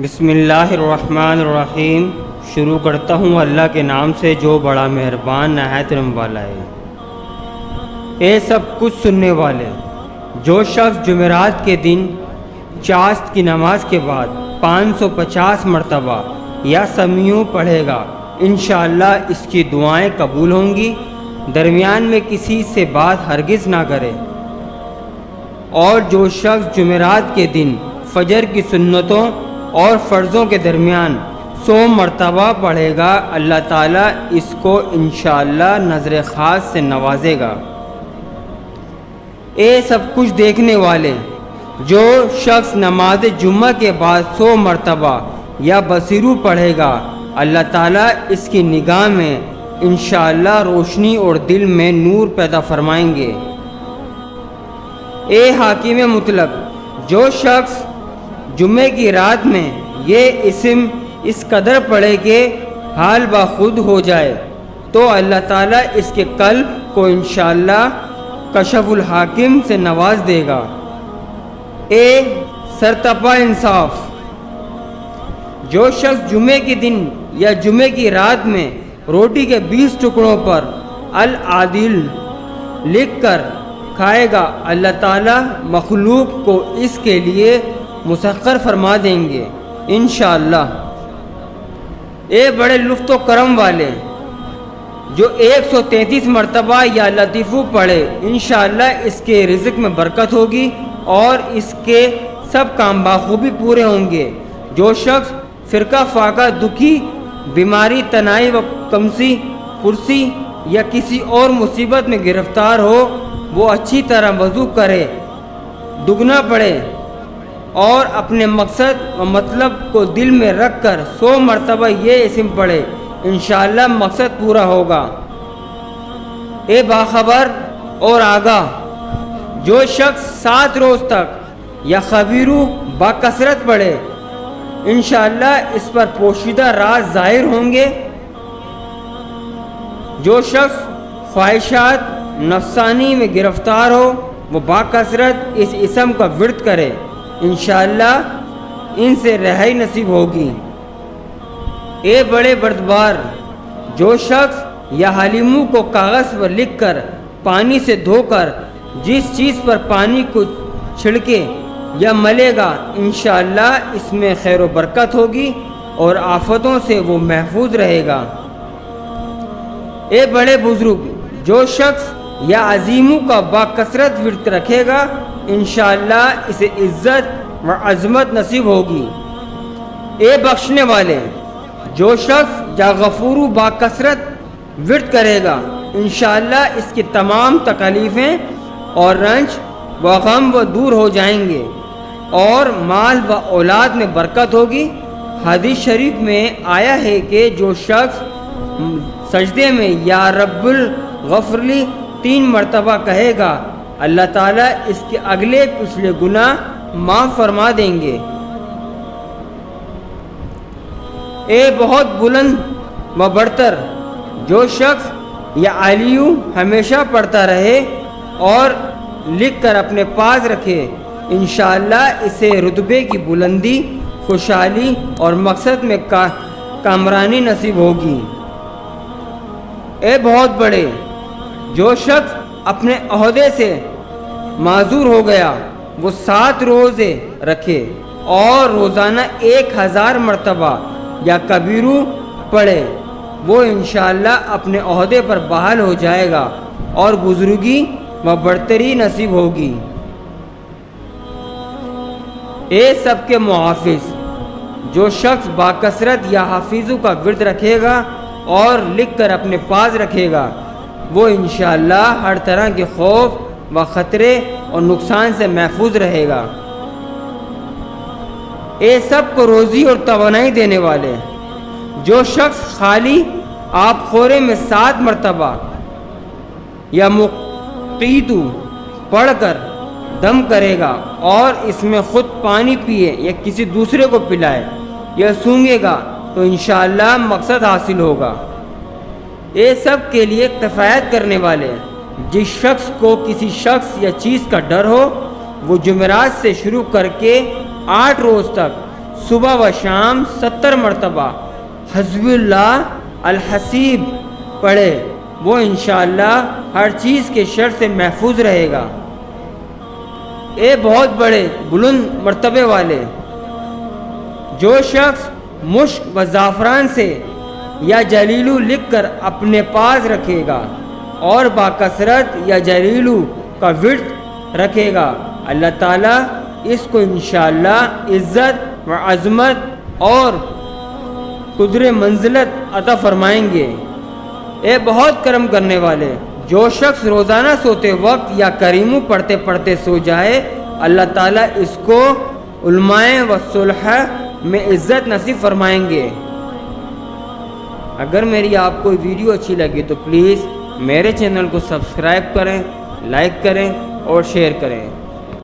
بسم اللہ الرحمن الرحیم۔ شروع کرتا ہوں اللہ کے نام سے جو بڑا مہربان نہایت رحم والا ہے۔ اے سب کچھ سننے والے، جو شخص جمعرات کے دن چاشت کی نماز کے بعد 550 مرتبہ یا سمیوں پڑھے گا، انشاءاللہ اس کی دعائیں قبول ہوں گی۔ درمیان میں کسی سے بات ہرگز نہ کرے۔ اور جو شخص جمعرات کے دن فجر کی سنتوں اور فرضوں کے درمیان 100 مرتبہ پڑھے گا، اللہ تعالیٰ اس کو انشاءاللہ نظر خاص سے نوازے گا۔ اے سب کچھ دیکھنے والے، جو شخص نماز جمعہ کے بعد 100 مرتبہ یا بصیرو پڑھے گا، اللہ تعالیٰ اس کی نگاہ میں انشاءاللہ روشنی اور دل میں نور پیدا فرمائیں گے۔ اے حاکم مطلق، جو شخص جمعے کی رات میں یہ اسم اس قدر پڑھے کہ حال بخود ہو جائے، تو اللہ تعالیٰ اس کے قلب کو انشاءاللہ کشف الحاکم سے نواز دے گا۔ اے سرتپا انصاف، جو شخص جمعے کے دن یا جمعے کی رات میں روٹی کے 20 ٹکڑوں پر العادل لکھ کر کھائے گا، اللہ تعالیٰ مخلوق کو اس کے لیے مسخر فرما دیں گے انشاءاللہ۔ اے بڑے لطف و کرم والے، جو 133 مرتبہ یا لطیفو پڑھے، انشاءاللہ اس کے رزق میں برکت ہوگی اور اس کے سب کام بخوبی پورے ہوں گے۔ جو شخص فرقہ فاقہ، دکھی، بیماری، تنائی و کمسی، پرسی یا کسی اور مصیبت میں گرفتار ہو، وہ اچھی طرح وضو کرے، دگنا پڑھے اور اپنے مقصد و مطلب کو دل میں رکھ کر 100 مرتبہ یہ اسم پڑھے، انشاءاللہ مقصد پورا ہوگا۔ اے باخبر اور آگاہ، جو شخص 7 روز تک یا خبیرو باکثرت پڑھے، انشاءاللہ اس پر پوشیدہ راز ظاہر ہوں گے۔ جو شخص خواہشات نفسانی میں گرفتار ہو، وہ باکثرت اس اسم کا ورد کرے، انشاءاللہ ان سے رہائی نصیب ہوگی۔ اے بڑے بردبار، جو شخص یا حلیموں کو کاغذ پر لکھ کر پانی سے دھو کر جس چیز پر پانی کو چھڑکے یا ملے گا، انشاءاللہ اس میں خیر و برکت ہوگی اور آفتوں سے وہ محفوظ رہے گا۔ اے بڑے بزرگ، جو شخص یا عظیموں کا باکثرت ورد رکھے گا، انشاءاللہ اسے عزت و عظمت نصیب ہوگی۔ اے بخشنے والے، جو شخص یا غفورو باکثرت ورد کرے گا، انشاءاللہ اس کی تمام تکلیفیں اور رنج و غم و دور ہو جائیں گے اور مال و اولاد میں برکت ہوگی۔ حدیث شریف میں آیا ہے کہ جو شخص سجدے میں یا رب الغفرلی 3 مرتبہ کہے گا، اللہ تعالیٰ اس کے اگلے پچھلے گناہ معاف فرما دیں گے۔ اے بہت بلند و برتر، جو شخص یا علیو ہمیشہ پڑھتا رہے اور لکھ کر اپنے پاس رکھے، انشاءاللہ اسے رتبے کی بلندی، خوشحالی اور مقصد میں کامرانی نصیب ہوگی۔ اے بہت بڑے، جو شخص اپنے عہدے سے معذور ہو گیا، وہ 7 روزے رکھے اور روزانہ 1000 مرتبہ یا کبیرو پڑھے، وہ انشاءاللہ اپنے عہدے پر بحال ہو جائے گا اور بزرگی و برتری نصیب ہوگی۔ اے سب کے محافظ، جو شخص باکثرت یا حافظوں کا ورد رکھے گا اور لکھ کر اپنے پاس رکھے گا، وہ انشاءاللہ ہر طرح کے خوف و خطرے اور نقصان سے محفوظ رہے گا۔ اے سب کو روزی اور توانائی دینے والے، جو شخص خالی آپ خورے میں 7 مرتبہ یا مقیتو پڑھ کر دم کرے گا اور اس میں خود پانی پیے یا کسی دوسرے کو پلائے یا سونگے گا، تو انشاءاللہ مقصد حاصل ہوگا۔ اے سب کے لیے کفایت کرنے والے، جس شخص کو کسی شخص یا چیز کا ڈر ہو، وہ جمعرات سے شروع کر کے 8 روز تک صبح و شام 70 مرتبہ حسبی اللہ الحسیب پڑھے، وہ انشاءاللہ ہر چیز کے شر سے محفوظ رہے گا۔ اے بہت بڑے بلند مرتبے والے، جو شخص مشک و زعفران سے یا جلیلو لکھ کر اپنے پاس رکھے گا اور باکثرت یا جلیلو کا ورد رکھے گا، اللہ تعالیٰ اس کو انشاءاللہ عزت و عظمت اور قدر منزلت عطا فرمائیں گے۔ اے بہت کرم کرنے والے، جو شخص روزانہ سوتے وقت یا کریمو پڑھتے پڑھتے سو جائے، اللہ تعالیٰ اس کو علماء و صلحاء میں عزت نصیب فرمائیں گے۔ اگر میری آپ کو ویڈیو اچھی لگی تو پلیز میرے چینل کو سبسکرائب کریں، لائک کریں اور شیئر کریں۔